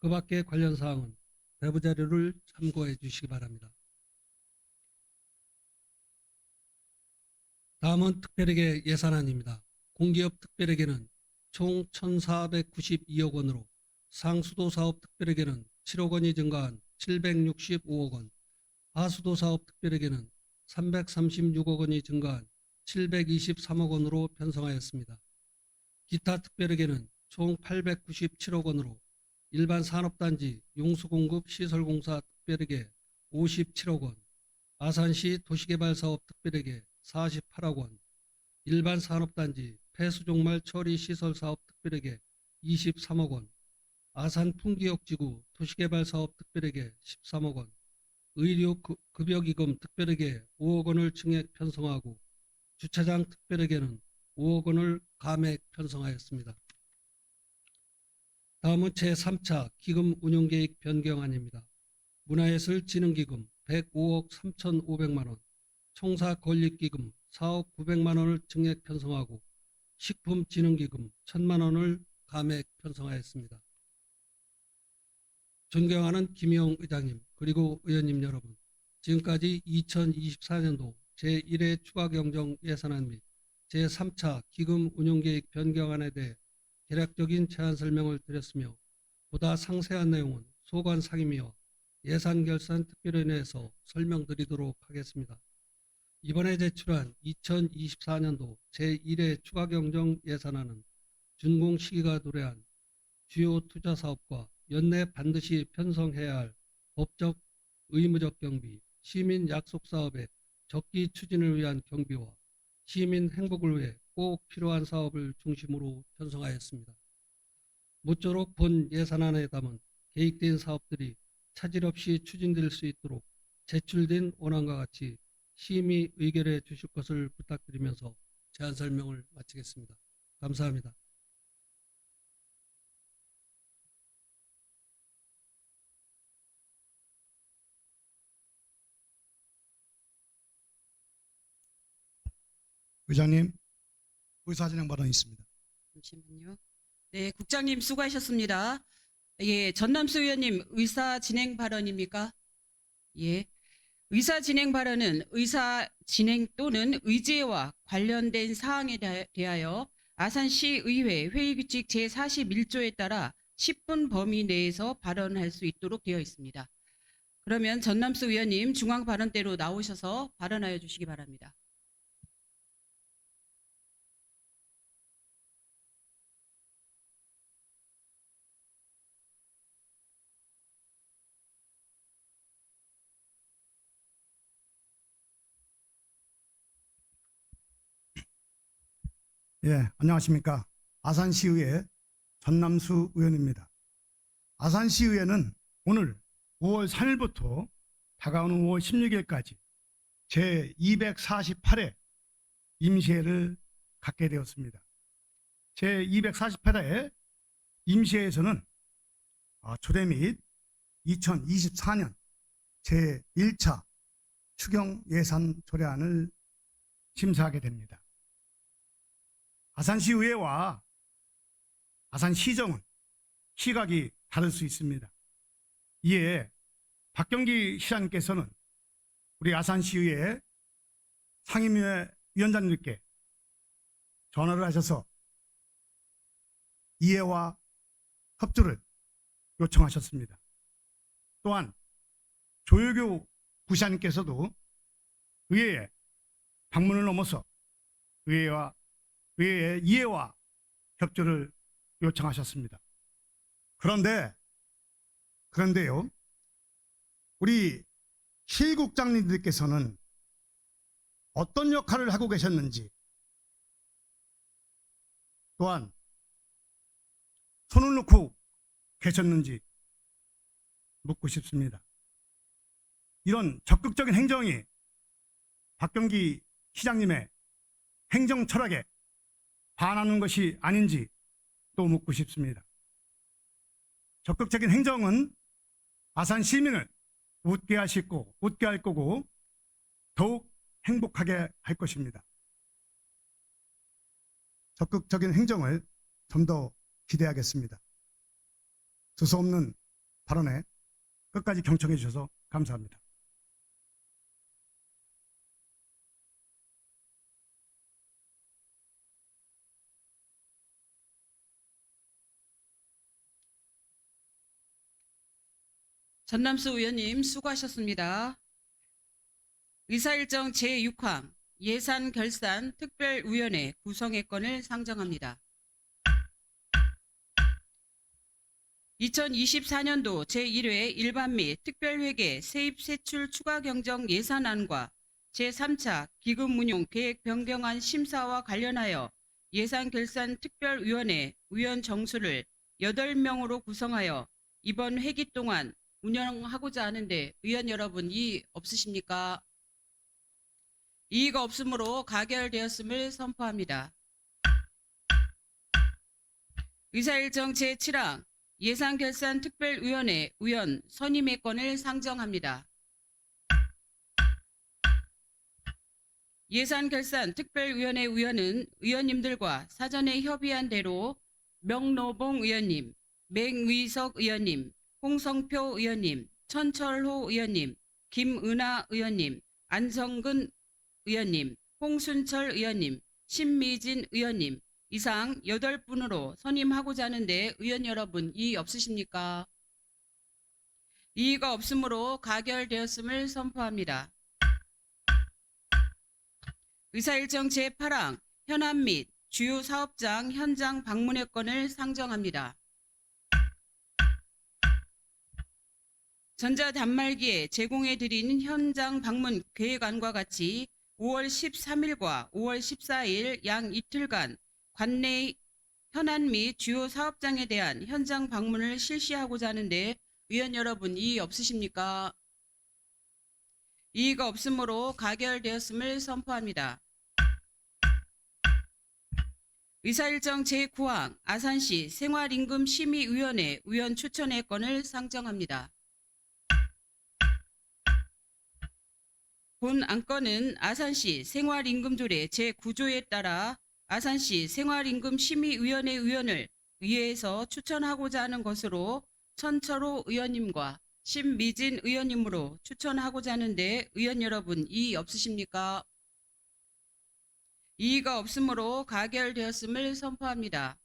그 밖의 관련 사항은 배부 자료를 참고해 주시기 바랍니다. 다음은 특별회계 예산안입니다. 공기업 특별회계는 총 1,492억 원으로 상수도 사업 특별회계는 7억 원이 증가한 765억 원, 하수도 사업 특별회계는 336억 원이 증가한 723억 원으로 편성하였습니다. 기타 특별회계는 총 897억 원으로 일반 산업단지 용수공급 시설공사 특별회계 57억 원, 아산시 도시개발사업 특별회계 48억 원, 일반 산업단지 폐수종말 처리 시설사업 특별회계 23억 원, 아산 풍기역지구 도시개발사업 특별회계 13억 원, 의료급여기금 특별회계 5억 원을 증액 편성하고 주차장 특별회계는 5억 원을 감액 편성하였습니다. 다음은 제3차 기금 운용계획 변경안입니다. 문화예술진흥기금 105억 3,500만 원, 청사권익기금 4억 900만 원을 증액 편성하고 식품진흥기금 1,000만 원을 감액 편성하였습니다. 존경하는 김영 의장님 그리고 의원님 여러분, 지금까지 2024년도 제1회 추가경정 예산안 및 제3차 기금 운용계획 변경안에 대해 개략적인 제안 설명을 드렸으며 보다 상세한 내용은 소관 상임위와 예산결산특별위원회에서 설명드리도록 하겠습니다. 이번에 제출한 2024년도 제1회 추가경정 예산안은 준공 시기가 도래한 주요 투자사업과 연내 반드시 편성해야 할 법적 의무적 경비, 시민 약속사업의 적기 추진을 위한 경비와 시민 행복을 위해 꼭 필요한 사업을 중심으로 편성하였습니다. 모쪼록 본 예산안에 담은 계획된 사업들이 차질 없이 추진될 수 있도록 제출된 원안과 같이 심의 의결해 주실 것을 부탁드리면서 제안 설명을 마치겠습니다. 감사합니다. 의장님, 의사진행 발언이 있습니다. 잠시만요. 네, 국장님 수고하셨습니다. 예, 전남수 의원님 의사 진행 발언입니까? 예. 의사 진행 발언은 의사 진행 또는 의제와 관련된 사항에 대하여 아산시 의회 회의규칙 제41조에 따라 10분 범위 내에서 발언할 수 있도록 되어 있습니다. 그러면 전남수 의원님 중앙 발언대로 나오셔서 발언하여 주시기 바랍니다. 예, 안녕하십니까. 아산시의회 전남수 의원입니다. 아산시의회는 오늘 5월 3일부터 다가오는 5월 16일까지 제248회 임시회를 갖게 되었습니다. 제248회 임시회에서는 초대 및 2024년 제1차 추경 예산 조례안을 심사하게 됩니다. 아산시의회와 아산시정은 시각이 다를 수 있습니다. 이에 박경기 시장님께서는 우리 아산시의회 상임위회 위원장님께 전화를 하셔서 이해와 협조를 요청하셨습니다. 또한 조효교 부시장님께서도 의회에 방문을 넘어서 의회의 이해와 협조를 요청하셨습니다. 그런데요, 우리 시국장님들께서는 어떤 역할을 하고 계셨는지, 또한 손을 놓고 계셨는지 묻고 싶습니다. 이런 적극적인 행정이 박경기 시장님의 행정 철학에 반하는 것이 아닌지 또 묻고 싶습니다. 적극적인 행정은 아산 시민을 웃게 할 거고 더욱 행복하게 할 것입니다. 적극적인 행정을 좀 더 기대하겠습니다. 두서없는 발언에 끝까지 경청해 주셔서 감사합니다. 전남수 의원님 수고하셨습니다. 의사일정 제6항 예산결산 특별위원회 구성의 건을 상정합니다. 2024년도 제1회 일반 및 특별회계 세입세출 추가경정 예산안과 제3차 기금운용 계획 변경안 심사와 관련하여 예산결산 특별위원회 위원 정수를 8명으로 구성하여 이번 회기 동안 운영하고자 하는데 의원 여러분 이의 없으십니까? 이의가 없으므로 가결되었음을 선포합니다. 의사일정 제7항 예산결산특별위원회 위원 선임의 건을 상정합니다. 예산결산특별위원회 위원은 의원님들과 사전에 협의한 대로 명노봉 의원님, 맹의석 의원님, 홍성표 의원님, 천철호 의원님, 김은하 의원님, 안성근 의원님, 홍순철 의원님, 신미진 의원님 이상 8분으로 선임하고자 하는데 의원 여러분 이의 없으십니까? 이의가 없으므로 가결되었음을 선포합니다. 의사일정 제8항 현안 및 주요 사업장 현장 방문의 건을 상정합니다. 전자단말기에 제공해드린 현장 방문 계획안과 같이 5월 13일과 5월 14일 양 이틀간 관내 현안 및 주요 사업장에 대한 현장 방문을 실시하고자 하는데 의원 여러분 이의 없으십니까? 이의가 없으므로 가결되었음을 선포합니다. 의사일정 제9항 아산시 생활임금심의위원회 위원 추천의 건을 상정합니다. 본 안건은 아산시 생활임금조례 제9조에 따라 아산시 생활임금심의위원회 위원을 의회에서 추천하고자 하는 것으로 천철호 의원님과 신미진 의원님으로 추천하고자 하는데 의원 여러분 이의 없으십니까? 이의가 없으므로 가결되었음을 선포합니다.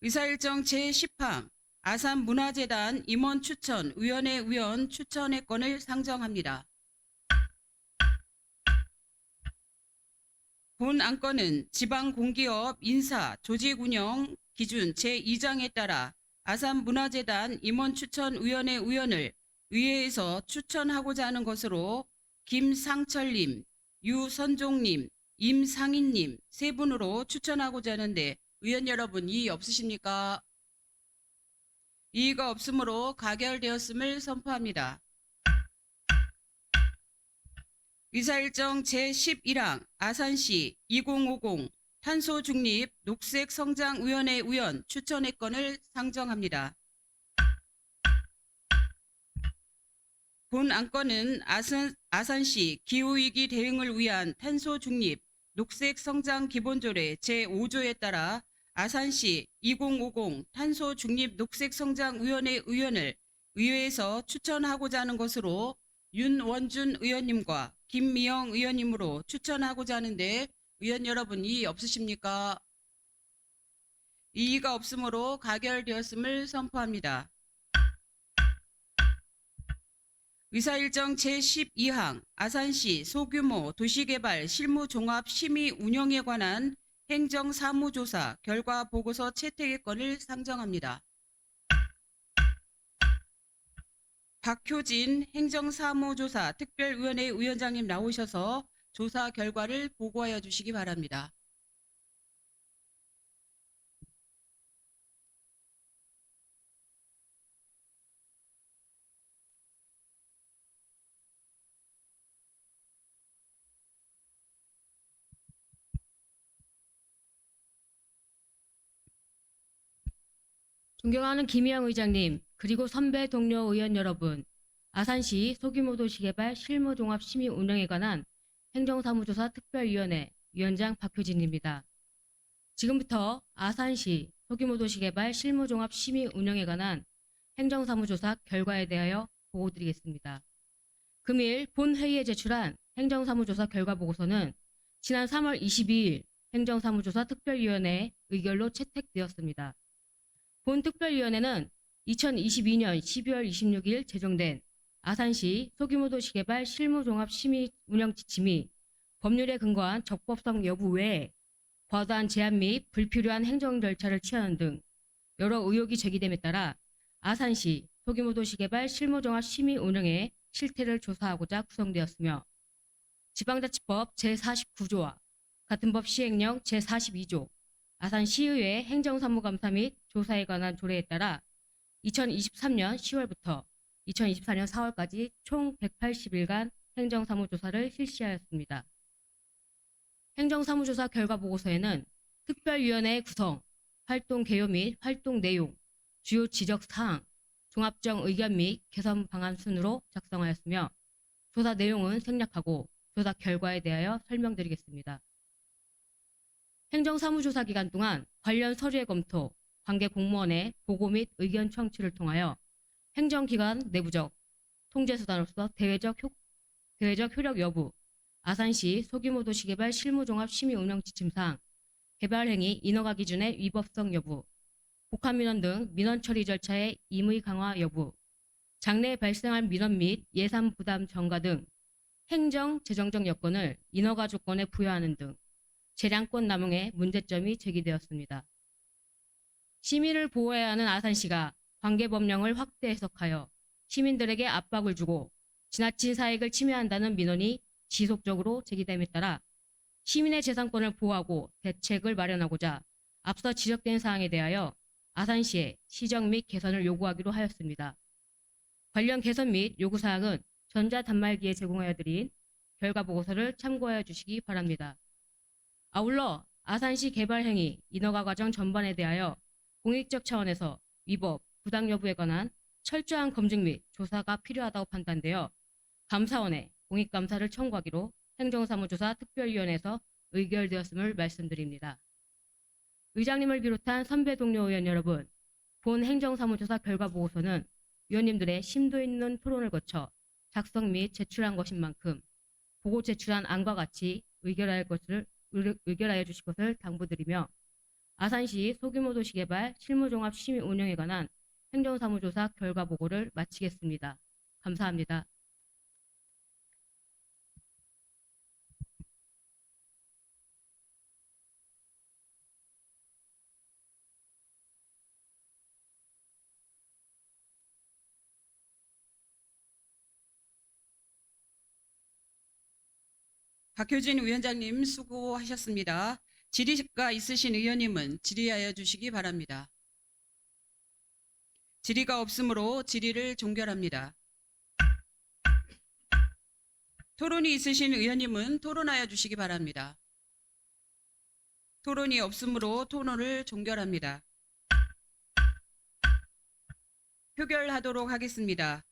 의사일정 제10항 아산문화재단 임원 추천 위원회 위원 추천의 건을 상정합니다. 본 안건은 지방공기업 인사 조직운영 기준 제2장에 따라 아산문화재단 임원추천위원회 위원을 의회에서 추천하고자 하는 것으로 김상철님, 유선종님, 임상인님 세 분으로 추천하고자 하는데 의원 여러분 이의 없으십니까? 이의가 없으므로 가결되었음을 선포합니다. 의사일정 제11항 아산시 2050 탄소중립 녹색성장위원회 위원 추천의 건을 상정합니다. 본 안건은 아산시 기후위기 대응을 위한 탄소중립 녹색성장기본조례 제5조에 따라 아산시 2050 탄소중립 녹색성장위원회 위원을 의회에서 추천하고자 하는 것으로 윤원준 의원님과 김미영 의원님으로 추천하고자 하는데 의원 여러분 이의 없으십니까? 이의가 없으므로 가결되었음을 선포합니다. 의사일정 제12항 아산시 소규모 도시개발 실무종합심의 운영에 관한 행정사무조사 결과 보고서 채택의 건을 상정합니다. 박효진 행정사무조사 특별위원회 위원장님 나오셔서 조사 결과를 보고하여 주시기 바랍니다. 존경하는 김희영 의장님, 그리고 선배 동료 의원 여러분, 아산시 소규모 도시개발 실무종합심의 운영에 관한 행정사무조사 특별위원회 위원장 박효진입니다. 지금부터 아산시 소규모 도시개발 실무종합심의 운영에 관한 행정사무조사 결과에 대하여 보고드리겠습니다. 금일 본회의에 제출한 행정사무조사 결과 보고서는 지난 3월 22일 행정사무조사 특별위원회 의결로 채택되었습니다. 본 특별위원회는 2022년 12월 26일 제정된 아산시 소규모 도시개발 실무종합심의 운영 지침이 법률에 근거한 적법성 여부 외에 과도한 제한 및 불필요한 행정 절차를 취하는 등 여러 의혹이 제기됨에 따라 아산시 소규모 도시개발 실무종합심의 운영의 실태를 조사하고자 구성되었으며 지방자치법 제49조와 같은 법 시행령 제42조 아산시의회 행정사무감사 및 조사에 관한 조례에 따라 2023년 10월부터 2024년 4월까지 총 180일간 행정사무조사를 실시하였습니다. 행정사무조사 결과 보고서에는 특별위원회의 구성, 활동 개요 및 활동 내용, 주요 지적 사항, 종합적 의견 및 개선 방안 순으로 작성하였으며 조사 내용은 생략하고 조사 결과에 대하여 설명드리겠습니다. 행정사무조사 기간 동안 관련 서류의 검토, 관계 공무원의 보고 및 의견 청취를 통하여 행정기관 내부적 통제수단으로서 대외적 효력 여부, 아산시 소규모 도시개발 실무종합심의 운영 지침상 개발행위 인허가 기준의 위법성 여부, 복합민원 등 민원 처리 절차의 임의 강화 여부, 장래에 발생할 민원 및 예산 부담 전가 등 행정, 재정적 여건을 인허가 조건에 부여하는 등 재량권 남용의 문제점이 제기되었습니다. 시민을 보호해야 하는 아산시가 관계법령을 확대 해석하여 시민들에게 압박을 주고 지나친 사익을 침해한다는 민원이 지속적으로 제기됨에 따라 시민의 재산권을 보호하고 대책을 마련하고자 앞서 지적된 사항에 대하여 아산시에 시정 및 개선을 요구하기로 하였습니다. 관련 개선 및 요구사항은 전자단말기에 제공하여 드린 결과보고서를 참고하여 주시기 바랍니다. 아울러 아산시 개발행위 인허가 과정 전반에 대하여 공익적 차원에서 위법, 부당 여부에 관한 철저한 검증 및 조사가 필요하다고 판단되어 감사원에 공익감사를 청구하기로 행정사무조사 특별위원회에서 의결되었음을 말씀드립니다. 의장님을 비롯한 선배 동료 의원 여러분, 본 행정사무조사 결과보고서는 위원님들의 심도 있는 토론을 거쳐 작성 및 제출한 것인 만큼 보고 제출한 안과 같이 의결하여 주실 것을 당부드리며 아산시 소규모 도시개발 실무종합심의 운영에 관한 행정사무조사 결과 보고를 마치겠습니다. 감사합니다. 박효진 위원장님 수고하셨습니다. 질의가 있으신 의원님은 질의하여 주시기 바랍니다. 질의가 없으므로 질의를 종결합니다. 토론이 있으신 의원님은 토론하여 주시기 바랍니다. 토론이 없으므로 토론을 종결합니다. 표결하도록 하겠습니다.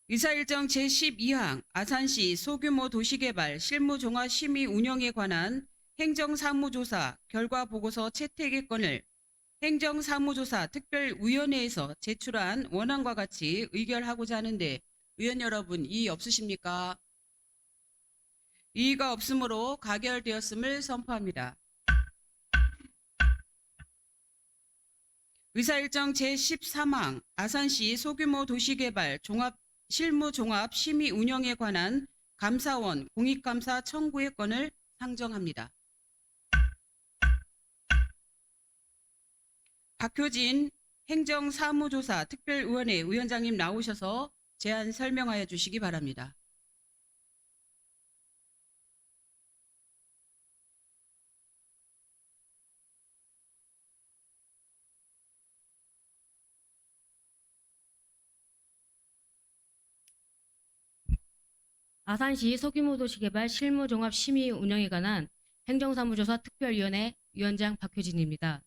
의사일정 제12항 아산시 소규모 도시개발 실무종합심의 운영에 관한 행정사무조사 결과보고서 채택의 건을 행정사무조사 특별위원회에서 제출한 원안과 같이 의결하고자 하는데 의원 여러분 이의 없으십니까? 이의가 없으므로 가결되었음을 선포합니다. 의사일정 제13항 아산시 소규모 도시개발 실무종합심의 운영에 관한 감사원 공익감사 청구의 건을 상정합니다. 박효진 행정사무조사 특별위원회 위원장님 나오셔서 제안 설명하여 주시기 바랍니다. 아산시 소규모 도시개발 실무종합심의 운영에 관한 행정사무조사 특별위원회 위원장 박효진입니다.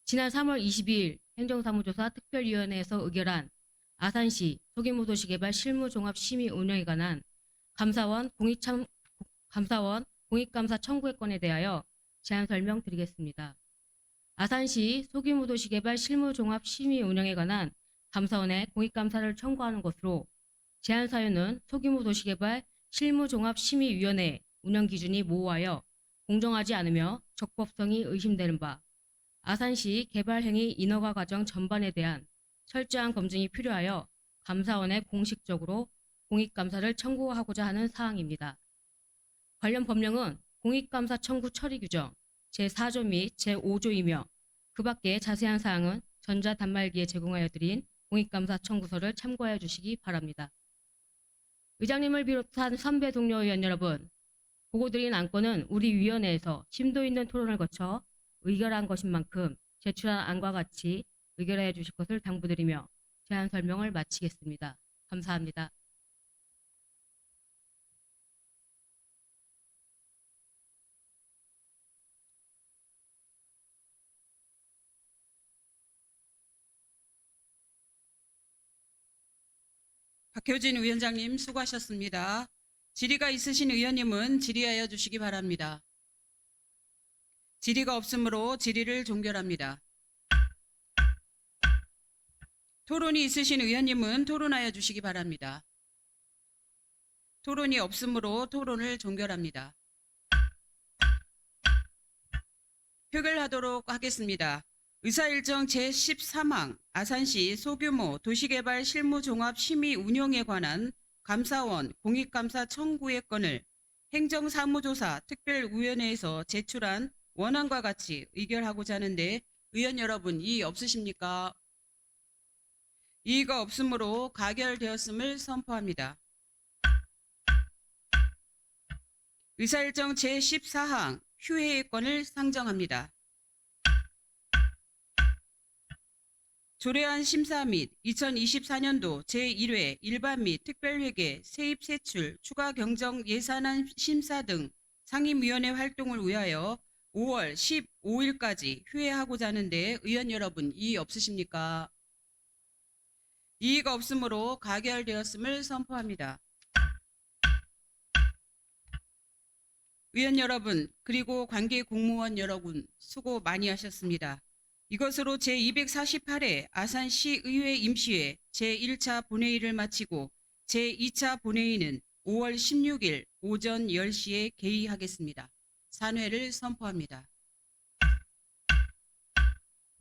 지난 3월 22일 행정사무조사 특별위원회에서 의결한 아산시 소규모 도시개발 실무종합심의 운영에 관한 감사원 공익감사 청구의 건에 대하여 제안 설명드리겠습니다. 아산시 소규모 도시개발 실무종합심의 운영에 관한 감사원에 공익감사를 청구하는 것으로 제안 사유는 소규모 도시개발 실무종합심의위원회 운영 기준이 모호하여 공정하지 않으며 적법성이 의심되는 바 아산시 개발행위 인허가 과정 전반에 대한 철저한 검증이 필요하여 감사원에 공식적으로 공익감사를 청구하고자 하는 사항입니다. 관련 법령은 공익감사 청구 처리 규정 제4조 및 제5조이며 그 밖에 자세한 사항은 전자단말기에 제공하여 드린 공익감사 청구서를 참고하여 주시기 바랍니다. 의장님을 비롯한 선배 동료 의원 여러분, 보고드린 안건은 우리 위원회에서 심도 있는 토론을 거쳐 의결한 것인 만큼 제출한 안과 같이 의결하여 주실 것을 당부드리며 제안 설명을 마치겠습니다. 감사합니다. 박효진 위원장님 수고하셨습니다. 질의가 있으신 의원님은 질의하여 주시기 바랍니다. 질의가 없으므로 질의를 종결합니다. 토론이 있으신 의원님은 토론하여 주시기 바랍니다. 토론이 없으므로 토론을 종결합니다. 표결하도록 하겠습니다. 의사일정 제13항 아산시 소규모 도시개발 실무종합심의 운영에 관한 감사원 공익감사 청구의 건을 행정사무조사 특별위원회에서 제출한 원안과 같이 의결하고자 하는데 의원 여러분 이의 없으십니까? 이의가 없으므로 가결되었음을 선포합니다. 의사일정 제14항 휴회의 건을 상정합니다. 조례안 심사 및 2024년도 제1회 일반 및 특별회계 세입 세출 추가 경정 예산안 심사 등 상임위원회 활동을 위하여 5월 15일까지 휴회하고자 하는데 의원 여러분 이의 없으십니까? 이의가 없으므로 가결되었음을 선포합니다. 의원 여러분 그리고 관계 공무원 여러분 수고 많이 하셨습니다. 이것으로 제248회 아산시의회 임시회 제1차 본회의를 마치고 제2차 본회의는 5월 16일 오전 10시에 개의하겠습니다. 산회를 선포합니다.